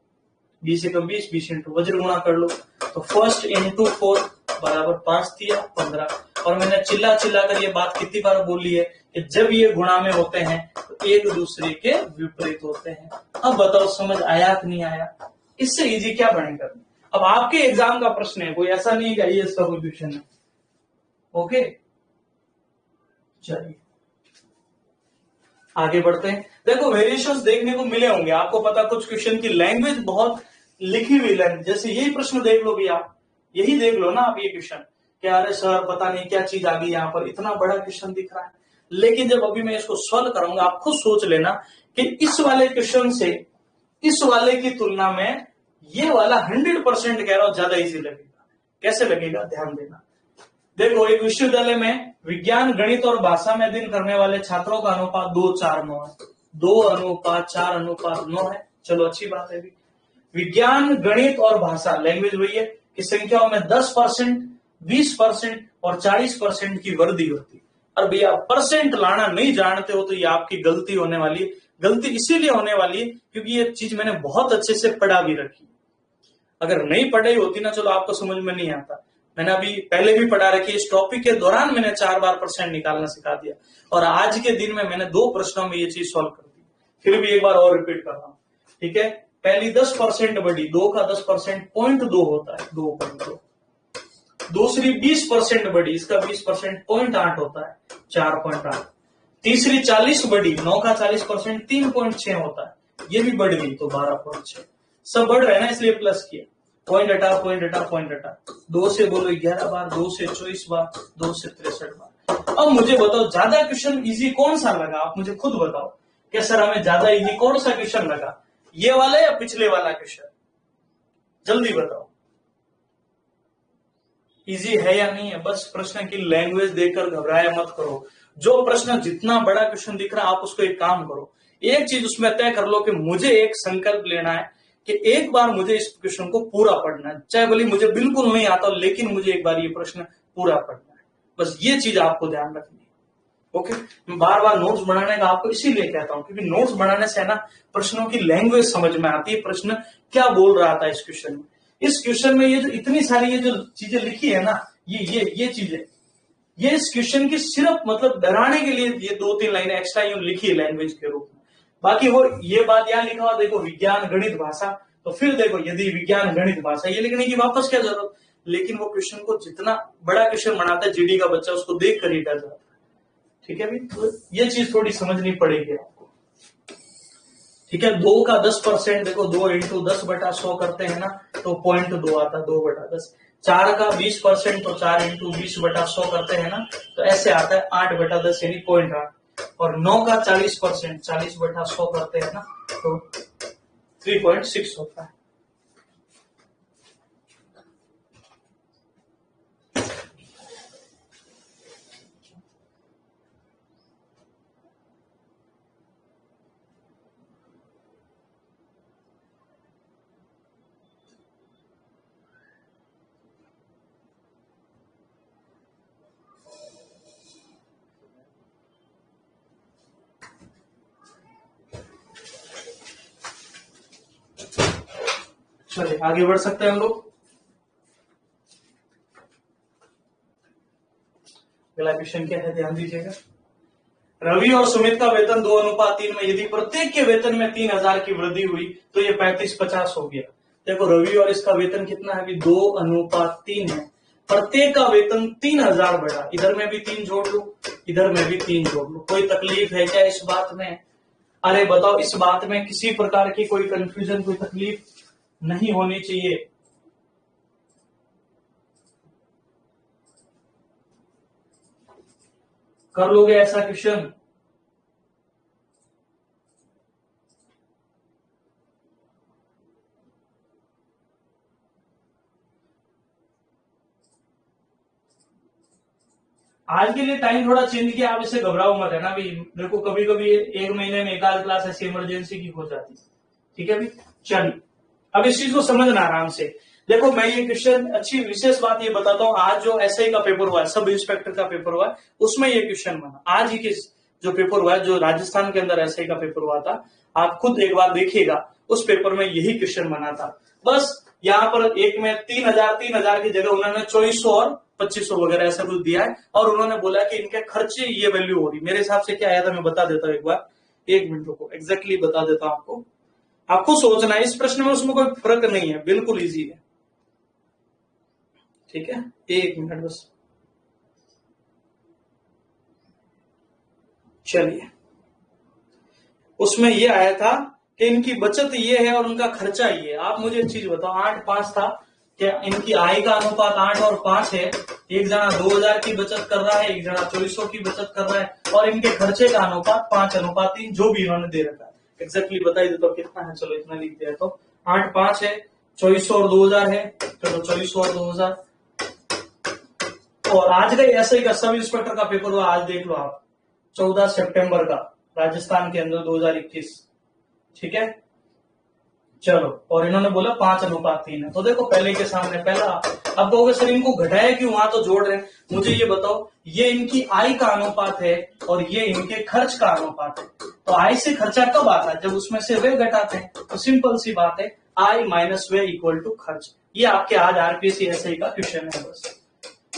20 एकम 20, 20 इंटू वज्र गुणा कर लो, तो फर्स्ट इंटू 4 बराबर 5 दिया 15। और मैंने चिल्ला चिल्ला कर ये बात कितनी बार बोली है कि जब ये गुणा में होते हैं तो एक दूसरे के विपरीत होते हैं। अब बताओ समझ आया कि नहीं आया, इससे इजी क्या बनेगा। अब आपके एग्जाम का प्रश्न है, कोई ऐसा नहीं है कि इसका कोई क्वेश्चन है, ओके। चलिए आगे बढ़ते हैं। देखो वेरिएशंस देखने को मिले होंगे, आपको पता कुछ क्वेश्चन की लैंग्वेज बहुत लिखी हुई लैंग्वेज, जैसे यही प्रश्न देख लो भैया, यही देख लो ना आप ये क्वेश्चन, क्या अरे सर पता नहीं क्या चीज आ गई यहाँ पर, इतना बड़ा क्वेश्चन दिख रहा है। लेकिन जब अभी मैं इसको सॉल्व करूंगा, आप खुद सोच लेना कि इस वाले क्वेश्चन से इस वाले की तुलना में ये वाला 100% कह रहा हूं ज्यादा इजी लगेगा। कैसे लगेगा, ध्यान देना। देखो, एक विश्वविद्यालय में विज्ञान, गणित और भाषा में अध्ययन करने वाले छात्रों का अनुपात 2:4:9 है। 2:4:9 है। चलो, अच्छी बात है। विज्ञान, गणित और भाषा, लैंग्वेज वही है कि संख्याओं में 10%, 20% और 40% की वृद्धि होती है। और भैया परसेंट लाना नहीं जानते हो तो ये आपकी गलती होने वाली है। गलती इसीलिए होने वाली है क्योंकि ये चीज मैंने बहुत अच्छे से पढ़ा भी रखी। अगर नहीं पढ़ाई होती ना, चलो आपको समझ में नहीं आता। मैंने अभी पहले भी पढ़ा रखी, इस टॉपिक के दौरान मैंने 4 बार परसेंट निकालना सिखा दिया और आज के दिन में मैंने 2 प्रश्नों में ये चीज सॉल्व कर दी। फिर भी एक बार और रिपीट कर रहा हूं, ठीक है। पहली 10% बढ़ी, 2 का 10% 0.2 होता है, 2.2। दूसरी 20% बढ़ी, इसका 20% 0.8 होता है, 4.8। तीसरी 40 बढ़ी, 9 का 40% 3.6 होता है, ये भी बढ़ गई तो 12.6। सब बढ़ रहे हैं ना, इसलिए प्लस किया। पॉइंट हटा 2 से बोलो 11 बार, 2 से 24 बार, 2 से 63 बार। अब मुझे बताओ ज्यादा क्वेश्चन इजी कौन सा लगा, आप मुझे खुद बताओ कि सर हमें ज्यादा इजी कौन सा क्वेश्चन लगा, ये वाला या पिछले वाला क्वेश्चन? जल्दी बताओ, इजी है या नहीं है? बस प्रश्न की लैंग्वेज देखकर घबराया मत करो। जो प्रश्न जितना बड़ा क्वेश्चन दिख रहा है, आप उसको एक काम करो, एक चीज उसमें तय कर लो कि मुझे एक संकल्प लेना है कि एक बार मुझे इस क्वेश्चन को पूरा पढ़ना है, चाहे बोली मुझे बिल्कुल नहीं आता, लेकिन मुझे एक बार ये प्रश्न पूरा पढ़ना है। बस ये चीज आपको ध्यान रखनी है। ओके, मैं बार बार नोट्स बनाने का आपको इसीलिए कहता हूं क्योंकि नोट्स बनाने से ना प्रश्नों की लैंग्वेज समझ में आती है, प्रश्न क्या बोल रहा था इस क्वेश्चन में। इस क्वेश्चन में ये जो इतनी सारी ये जो चीजें लिखी है ना, ये चीजें, ये इस क्वेश्चन की सिर्फ मतलब डराने के लिए ये 2-3 लाइनें एक्स्ट्रा यूं लिखी है लैंग्वेज के रूप में। बाकी वो ये बात यहां लिखा हुआ देखो, विज्ञान, गणित, भाषा, तो फिर देखो यदि विज्ञान, गणित, भाषा ये लिखने की वापस क्या जरूरत। लेकिन वो क्वेश्चन को जितना बड़ा क्वेश्चन बनाता है जीडी का बच्चा, उसको देख कर ही डर जाता है। ठीक है भाई, तो ये चीज थोड़ी समझनी पड़ेगी आपको। ठीक है, 2 का 10% देखो, 2 इंटू 10/100 करते हैं ना तो 0.2 आता है, 2/10। 4 का 20% तो 4 इंटू 20/100 करते हैं ना तो ऐसे आता है 8/10 यानी 0.8। और 9 का 40% 40/100 करते हैं ना तो 3.6 होता है। चलिए आगे बढ़ सकते हैं हम लोग। अगला क्वेश्चन क्या है, ध्यान दीजिएगा। रवि और सुमित का वेतन 2:3 में, यदि प्रत्येक के वेतन में 3000 की वृद्धि हुई तो ये 35-50 हो गया। देखो रवि और इसका वेतन कितना है, 2:3 है। प्रत्येक का वेतन 3000 बढ़ा, इधर में भी 3 जोड़ लो, इधर में भी 3 जोड़ लो। कोई तकलीफ है क्या इस बात में? अरे बताओ, इस बात में किसी प्रकार की कोई कंफ्यूजन, कोई तकलीफ नहीं होनी चाहिए। कर लोगे ऐसा क्वेश्चन? आज के लिए टाइम थोड़ा चेंज किया, आप इससे घबराओ मत, है ना भाई। देखो कभी कभी 1 महीने में 1 क्लास ऐसी इमरजेंसी की हो जाती है। ठीक है भाई, चलिए अब इस चीज को समझना आराम से। देखो मैं ये क्वेश्चन, अच्छी विशेष बात ये बताता हूँ, आज जो एसआई का पेपर हुआ है, सब इंस्पेक्टर का पेपर हुआ है, उसमें ये क्वेश्चन बना। आज ही के जो पेपर हुआ है, जो राजस्थान के अंदर एसआई का पेपर हुआ था, आप खुद एक बार देखिएगा, उस पेपर में यही क्वेश्चन बना था। बस यहाँ पर एक में 3000 की जगह उन्होंने 2400 और 2500 वगैरह ऐसा कुछ दिया है, और उन्होंने बोला कि इनके खर्चे ये वैल्यू हो रही। मेरे हिसाब से क्या आया था मैं बता देता हूँ एक बार, 1 मिनट को एग्जैक्टली बता देता हूँ आपको। आपको सोचना है इस प्रश्न में, उसमें कोई फर्क नहीं है, बिल्कुल इजी है। ठीक है, 1 मिनट बस। चलिए, उसमें ये आया था कि इनकी बचत ये है और उनका खर्चा ये है। आप मुझे एक चीज बताओ, 8-5 था कि इनकी आय का अनुपात 8 और 5 है, एक जना 2000 की बचत कर रहा है, एक जना 2400 की बचत कर रहा है, और इनके खर्चे का अनुपात 5:3 जो भी इन्होंने दे रखा है। एग्जैक्टली बताइए तो कितना है, चलो इतना लिख दिया तो 8:5 है, 2400 और 2000 है, चलो 2400 और 2000। और आज का एसआई का सब इंस्पेक्टर का पेपर हुआ, आज देख लो आप, 14 सितंबर का, राजस्थान के अंदर 2021, ठीक है। चलो, और इन्होंने बोला 5:3 है, तो देखो पहले के सामने पहला। अब कहोगे सर इनको घटाया क्यों, वहां तो जोड़ रहे हैं। मुझे ये बताओ, ये इनकी आय का अनुपात है और ये इनके खर्च का अनुपात है। तो आय से खर्चा कब आता है, जब उसमें से वे घटाते हैं। तो सिंपल सी बात है, आय माइनस वे इक्वल टू खर्च। ये आपके आज आरपीएससी एसआई का क्वेश्चन है बस।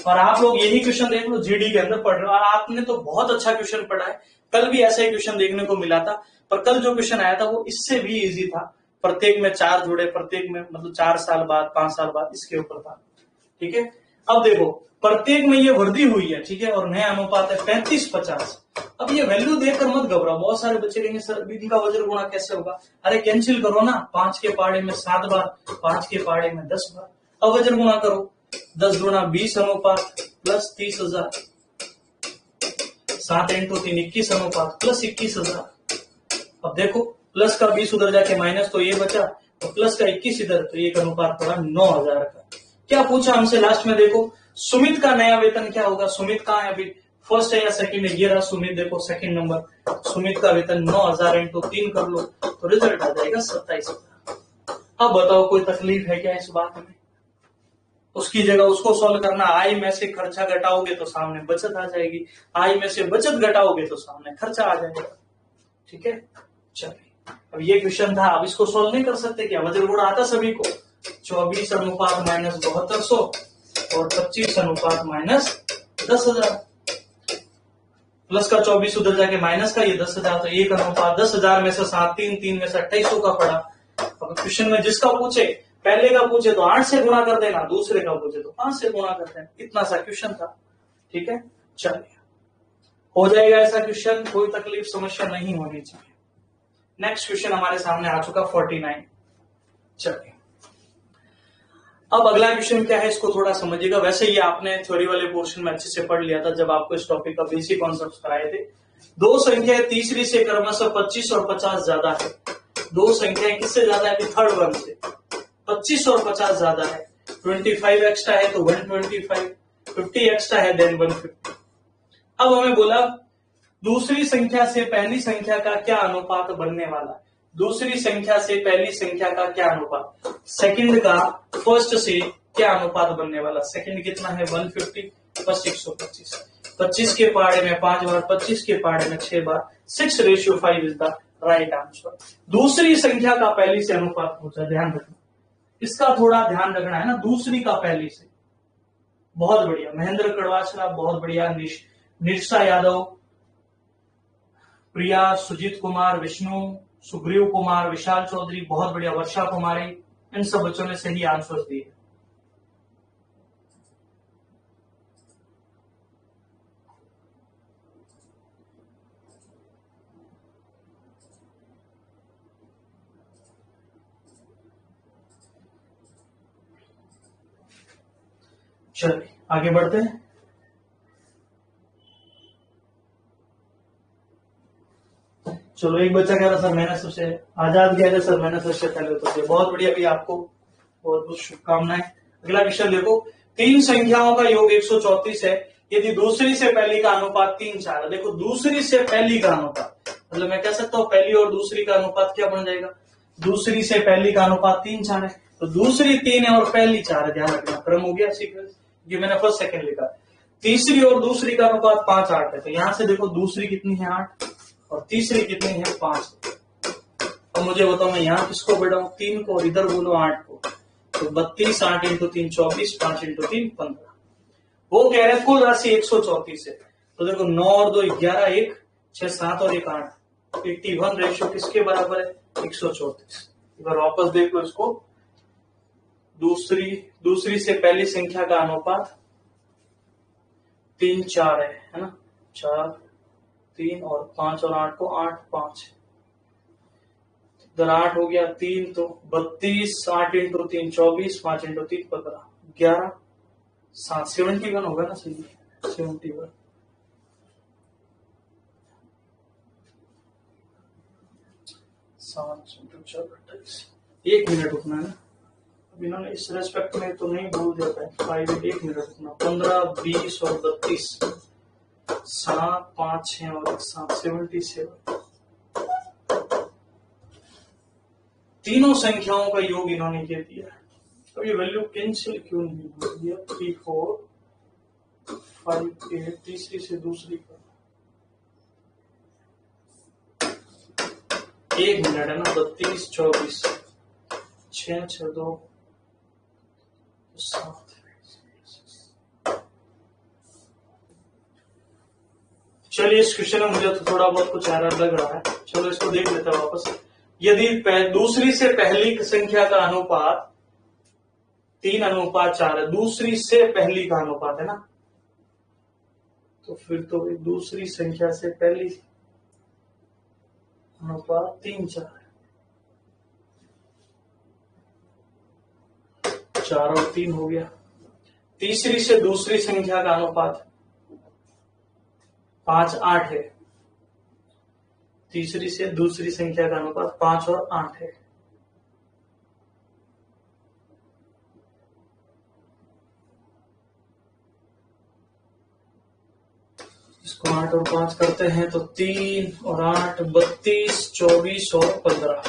और आप लोग यही क्वेश्चन देख लो, जीडी के अंदर पढ़ रहे हो, और आपने तो बहुत अच्छा क्वेश्चन पढ़ा है। कल भी ऐसा ही क्वेश्चन देखने को मिला था, पर कल जो क्वेश्चन आया था वो इससे भी इजी था। प्रत्येक में 4 जुड़े, प्रत्येक में मतलब 4 साल बाद, 5 साल बाद इसके ऊपर था, ठीक है। अब देखो, प्रत्येक में ये वृद्धि हुई है, ठीक है, और नया अनुपात है 35:50। अब ये वैल्यू देखकर मत घबराओ। बहुत सारे बच्चे कहेंगे सर इनका वज्र गुणा कैसे होगा। अरे कैंसिल करो ना, 5 के पहाड़े में 7 बार, 5 के पहाड़े में 10 बार। अब वज्र गुणा करो, 10 गुणा 20 अनुपात प्लस 30,000, 7 × 3 21 अनुपात प्लस 21,000। अब देखो, प्लस का 20 उधर जाके माइनस, तो ये बचा, और प्लस का 21 इधर, तो एक अनुपात पड़ा 9,000 का। क्या पूछा हमसे लास्ट में, देखो सुमित का नया वेतन क्या होगा। सुमित कहाँ है अभी, फर्स्ट है या सेकंड है, ये रहा सुमित, देखो सेकंड नंबर। सुमित का वेतन 9,000 × 3 कर लो, तो रिजल्ट आ जाएगा 27,000। अब बताओ कोई तकलीफ है क्या इस बात में। उसकी जगह उसको सॉल्व करना, आय में से खर्चा घटाओगे तो सामने बचत आ जाएगी, आय में से बचत घटाओगे तो सामने खर्चा आ जाएगा, ठीक है। चलिए, अब ये क्वेश्चन था, अब इसको सॉल्व नहीं कर सकते क्या, वज्र गुण आता सभी को। 24 अनुपात माइनस 7200 और 25 अनुपात माइनस 10,000। प्लस का 24 उधर जाके माइनस का ये 10,000, तो एक अनुपात 10,000 में से 7, 3 में से 2800 का पड़ा। अब क्वेश्चन में जिसका पूछे, पहले का पूछे तो 8 से गुणा कर देना, दूसरे का पूछे तो 5 से गुणा कर देना। इतना सा क्वेश्चन था, ठीक है। चलिए, हो जाएगा ऐसा क्वेश्चन, कोई तकलीफ समस्या नहीं होनी चाहिए। नेक्स्ट क्वेश्चन हमारे सामने आ चुका 49। चलिए, अब अगला क्वेश्चन क्या है, इसको थोड़ा समझिएगा। वैसे ये आपने थ्योरी वाले पोर्शन में अच्छे से पढ़ लिया था जब आपको इस टॉपिक का बेसिक कॉन्सेप्ट कराए थे। दो संख्या तीसरी से क्रमशः 25 और 50 ज्यादा है। दो संख्याएं किससे ज्यादा है, थर्ड वन से 25 और 50 ज्यादा है। 25 एक्स्ट्रा है तो 125, 50 एक्स्ट्रा है देन 150। अब हमें बोला दूसरी संख्या से पहली संख्या का क्या अनुपात बनने वाला है। दूसरी संख्या से पहली संख्या का क्या अनुपात, सेकंड का फर्स्ट से क्या अनुपात बनने वाला। सेकंड कितना है 150, फर्स्ट 125। 25 के पहाड़े में 5 बार, 25 के पहाड़े में 6 बार, 6:5 इज द राइट आंसर। दूसरी संख्या का पहली से अनुपात पूछा, ध्यान रखना, इसका थोड़ा ध्यान रखना है ना। दूसरी का पहली से, बहुत बढ़िया महेंद्र कड़वाचला, बहुत बढ़िया निशा यादव, प्रिया, सुजीत कुमार, विष्णु, सुग्रीव कुमार, विशाल चौधरी, बहुत बढ़िया, वर्षा कुमारी, इन सब बच्चों ने सही आंसर्स दिए। चलिए आगे बढ़ते हैं। चलो, एक बच्चा कह रहा सर मैंने सबसे, आजाद कह रहे सर मैंने सबसे पहले तो, बहुत बढ़िया भी, आपको बहुत बहुत शुभकामनाएं। अगला क्वेश्चन देखो, तीन संख्याओं का योग 134 है, यदि दूसरी से पहली का अनुपात 3:4 है। देखो दूसरी से पहली का अनुपात, मतलब मैं कह सकता हूं पहली और दूसरी का अनुपात क्या बन जाएगा, दूसरी से पहली का अनुपात 3:4 है, तो दूसरी 3 है और पहली 4 है, ध्यान रखना, क्रम हो गया सीक्वेंस, ये मैंने फर्स्ट सेकंड लिखा। तीसरी और दूसरी का अनुपात 5:8 है, तो यहां से देखो दूसरी कितनी है 8 और तीसरी कितनी है 5। तो मुझे बताओ मैं यहाँ किसको बढ़ाऊं, 3 को, और इधर बोलो 8 को, तो 32, 8 × 3 24, 5 × 3 15। वो कह रहे कुल राशि 134 है, तो देखो 9 और 2 11, 1 6 7 और 1 8, 81 रेशियो किसके बराबर है 134। एक बार वापस देख लो इसको, दूसरी से पहली संख्या का अनुपात 3:4 है ना, 4 3 और 5 और 8 को 8 5, इधर 8 हो गया 3, तो 32, 8 × 3 24, 5 × 3 15, 11 71 होगा ना, सही 71। 1 मिनट रुकना है ना, अब इन्होंने इस रेस्पेक्ट में तो नहीं भूल जाता है। 5 1 मिनट रुकना, 15 20 और 32, 7 5 6 और 1 7 77। तीनों संख्याओं का योग इन्होंने ये दिया है। अब ये वैल्यू कैंसिल क्यों नहीं हो रही है? 3 4 5 8, तीसरी से दूसरी का 1 मिनट है ना, 32 24 6 6 2 7। चलिए इस क्वेश्चन में मुझे तो थोड़ा बहुत कुछ एरर लग रहा है, चलो इसको देख लेते हैं वापस। यदि दूसरी से पहली संख्या का अनुपात 3:4 है, दूसरी से पहली का अनुपात है ना, तो फिर तो दूसरी संख्या से पहली अनुपात 3:4 है, 4 और 3 हो गया। तीसरी से दूसरी संख्या का अनुपात 5:8 है, तीसरी से दूसरी संख्या का अनुपात 5 और 8 है। इसको 8 और 5 करते हैं तो 3 और 8 32 24 और 15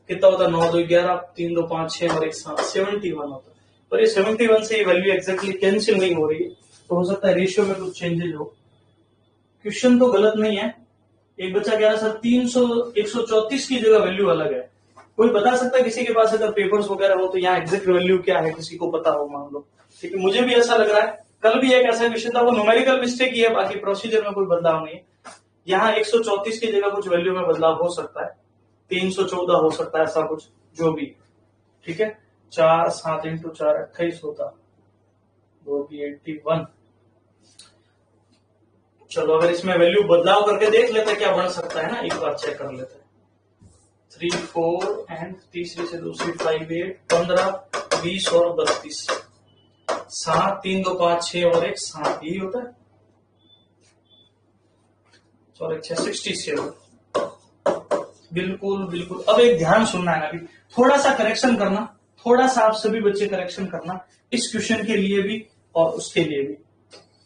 कितना होता है? 9 2 11, 3 2 5 6 और 1 7 71 होता है। पर ये 71 से ये वैल्यू एग्जैक्टली कैंसिल नहीं हो रही है, तो हो सकता है रेशियो में कुछ चेंजेस हो। क्वेश्चन तो गलत नहीं है। एक बच्चा कह रहा सर 134 की जगह वैल्यू अलग है। कोई बता सकता है किसी के पास अगर पेपर्स वगैरह हो तो यहाँ एग्जैक्ट वैल्यू क्या है, किसी को पता हो मान लो, ठीक है। मुझे भी ऐसा लग रहा है। कल भी एक ऐसा क्वेश्चन था, वो न्यूमेरिकल मिस्टेक ही है, बाकी प्रोसीजर में कोई बदलाव नहीं है। यहाँ 134 की जगह कुछ वैल्यू में बदलाव हो सकता है, 314 हो सकता है, ऐसा कुछ जो भी, ठीक है। 4 7 × 4 28 होता, 2 81। चलो अगर इसमें वैल्यू बदलाव करके देख लेते हैं क्या बन सकता है ना, एक बार चेक कर लेते हैं। 3 4 एंड तीसरी से दूसरी 5 8 15 20 और 32, 7 3 2 5 6 और 1 7, यही होता है। और 67। बिल्कुल बिल्कुल। अब एक ध्यान सुनना है अभी, थोड़ा सा करेक्शन करना, थोड़ा सा आप सभी बच्चे करेक्शन करना, इस क्वेश्चन के लिए भी और उसके लिए भी,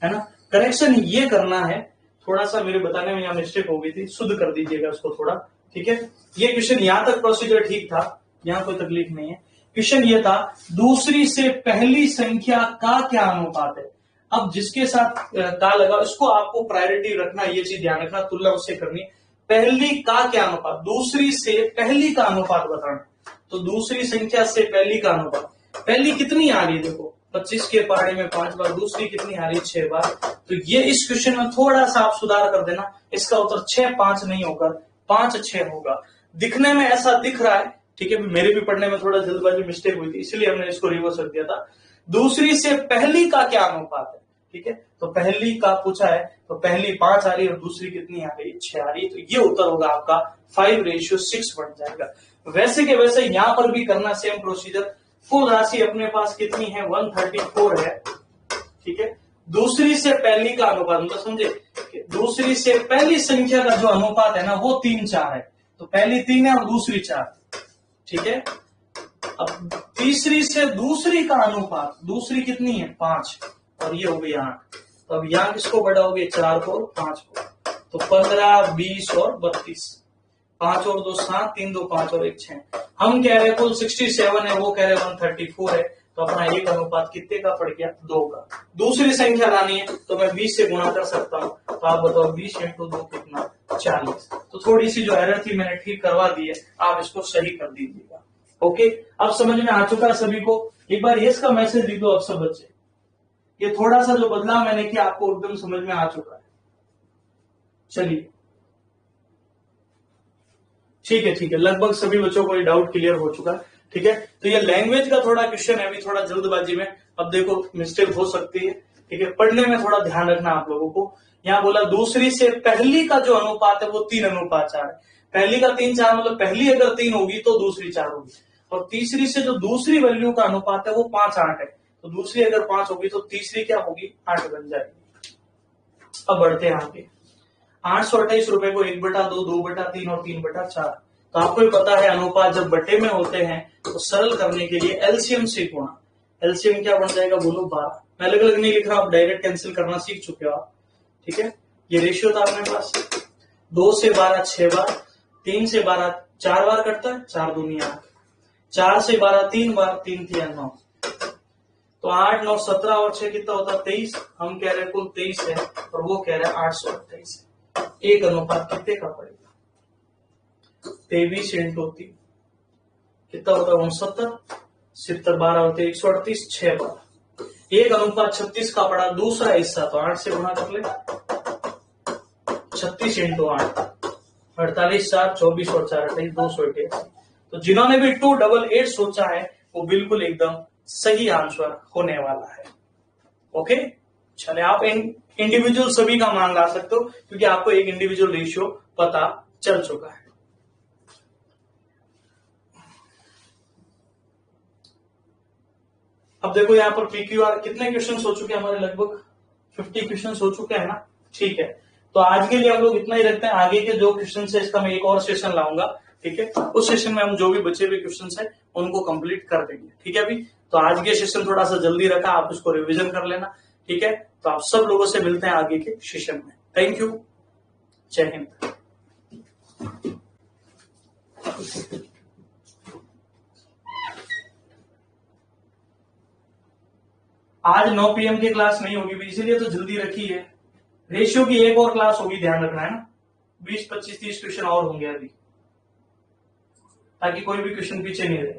है ना। करेक्शन ये करना है, थोड़ा सा मेरे बताने में यहाँ मिस्टेक हो गई थी, शुद्ध कर दीजिएगा उसको थोड़ा, ठीक है। ये क्वेश्चन यहां तक प्रोसीजर ठीक था, यहाँ कोई तकलीफ नहीं है। क्वेश्चन ये था दूसरी से पहली संख्या का क्या अनुपात है। अब जिसके साथ का लगा उसको आपको प्रायोरिटी रखना, ये चीज ध्यान रखना, तुलना उससे करनी। पहली का क्या अनुपात, दूसरी से पहली का अनुपात बताना। तो दूसरी संख्या से पहली का अनुपात, पहली कितनी आ रही है देखो, 25 के पहाड़े में 5 बार, दूसरी कितनी आ रही है 6 बार। तो ये इस क्वेश्चन में थोड़ा सा आप सुधार कर देना, इसका उत्तर 6 5 नहीं होगा, 5 6 होगा। दिखने में ऐसा दिख रहा है, ठीक है, मेरे भी पढ़ने में थोड़ा जल्दबाजी मिस्टेक हुई थी, इसलिए हमने इसको रिवर्स रख दिया था। दूसरी से पहली का क्या अनुपात है, ठीक है। तो पहली का पूछा है, तो पहली 5 आ रही है और दूसरी कितनी आ रही है 6 आ रही है, तो ये उत्तर होगा आपका 5:6 बन जाएगा। वैसे के वैसे यहां पर भी करना सेम प्रोसीजर। कुल राशि अपने पास कितनी है 134 है, ठीक है। दूसरी से पहली का अनुपात, मतलब समझे, दूसरी से पहली संख्या का जो अनुपात है ना वो 3 4 है, तो पहली 3 है और दूसरी 4, ठीक है। अब तीसरी से दूसरी का अनुपात, दूसरी कितनी है 5 और ये हो गई 8, तो अब यहाँ किसको बढ़ाओगे 4 को और 5 को, तो 15 20 और 32, 5 और 2 7, 3 2 5 और 1 6। हम कह रहे हैं कुल 67 है, वो कह रहे 134 है, तो अपना एक अनुपात कितने का पड़ गया 2 का। दूसरी संख्या लानी है तो मैं 20 से गुणा कर सकता हूँ, तो आप बताओ 20 × 2 कितना 40। तो थोड़ी सी जो एरर थी मैंने ठीक करवा दी है, आप इसको सही कर दीजिएगा। ओके, अब समझ में आ चुका है सभी को। एक बार यस का मैसेज दे दो आप सब बच्चे, ये थोड़ा सा जो बदलाव मैंने किया आपको एकदम समझ में आ चुका है। चलिए ठीक है, लगभग सभी बच्चों को ये डाउट क्लियर हो चुका है, ठीक है। तो ये लैंग्वेज का थोड़ा क्वेश्चन है, अभी थोड़ा जल्दबाजी में, अब देखो मिस्टेक हो सकती है, ठीक है। पढ़ने में थोड़ा ध्यान रखना आप लोगों को। यहाँ बोला दूसरी से पहली का जो अनुपात है वो 3:4 है। पहली का 3 4 मतलब पहली अगर 3 होगी तो दूसरी 4 होगी, और तीसरी से जो दूसरी वैल्यू का अनुपात है वो 5 8 है, तो दूसरी अगर 5 होगी तो तीसरी क्या होगी, 8 बन जाएगी। अब बढ़ते हैं आगे। 828 रुपए को 1/2, 2/3 और 3/4। तो आपको भी पता है अनुपात जब बटे में होते हैं तो सरल करने के लिए एलसीएम सीखना। एलसीएम क्या बन जाएगा बोलो, 12। मैं अलग अलग नहीं लिख रहा, आप डायरेक्ट कैंसिल करना सीख चुके हो आप, ठीक है। ये रेशियो था अपने पास, 2 से 12 6 बार, 3 से 12 4 बार कटता है, 4 दूनी 8, 4 से 12 3 बार, 3 3 9, तो 8 9 17 और 6 कितना होता है, 23। हम कह रहे हैं कुल 23 है और वो कह रहे हैं 828 है। एक अनुपात कितने का पड़ेगा, 23 × 3 कितना होता है, 69, 70 12 होते 138, 6 बार। 1:36 का पड़ा दूसरा हिस्सा, तो 8 से गुणा कर ले, 36 × 8, 48 4 24 और 4 28, 288। तो जिन्होंने भी 288 सोचा है वो बिल्कुल एकदम सही आंसर होने वाला है। ओके, चले आप इंडिविजुअल सभी का मान ला सकते हो क्योंकि आपको एक इंडिविजुअल रेशियो पता चल चुका है। अब देखो यहाँ पर पीक्यूआर कितने क्वेश्चन हो चुके हैं हमारे, लगभग 50 क्वेश्चन हो चुके हैं ना, ठीक है। तो आज के लिए हम लोग इतना ही रखते हैं, आगे के जो क्वेश्चन है इसका मैं एक और सेशन लाऊंगा, ठीक है। उस सेशन में हम जो भी बचे हुए क्वेश्चन है उनको कंप्लीट कर देंगे, ठीक है। अभी तो आज के सेशन थोड़ा सा जल्दी रखा, आप उसको रिविजन कर लेना, ठीक है। तो आप सब लोगों से मिलते हैं आगे के सेशन में। थैंक यू, जय हिंद। आज 9 PM की क्लास नहीं होगी, इसीलिए तो जल्दी रखी है। रेशियो की एक और क्लास होगी, ध्यान रखना है ना, 20 25 30 क्वेश्चन और होंगे अभी, ताकि कोई भी क्वेश्चन पीछे नहीं रहे।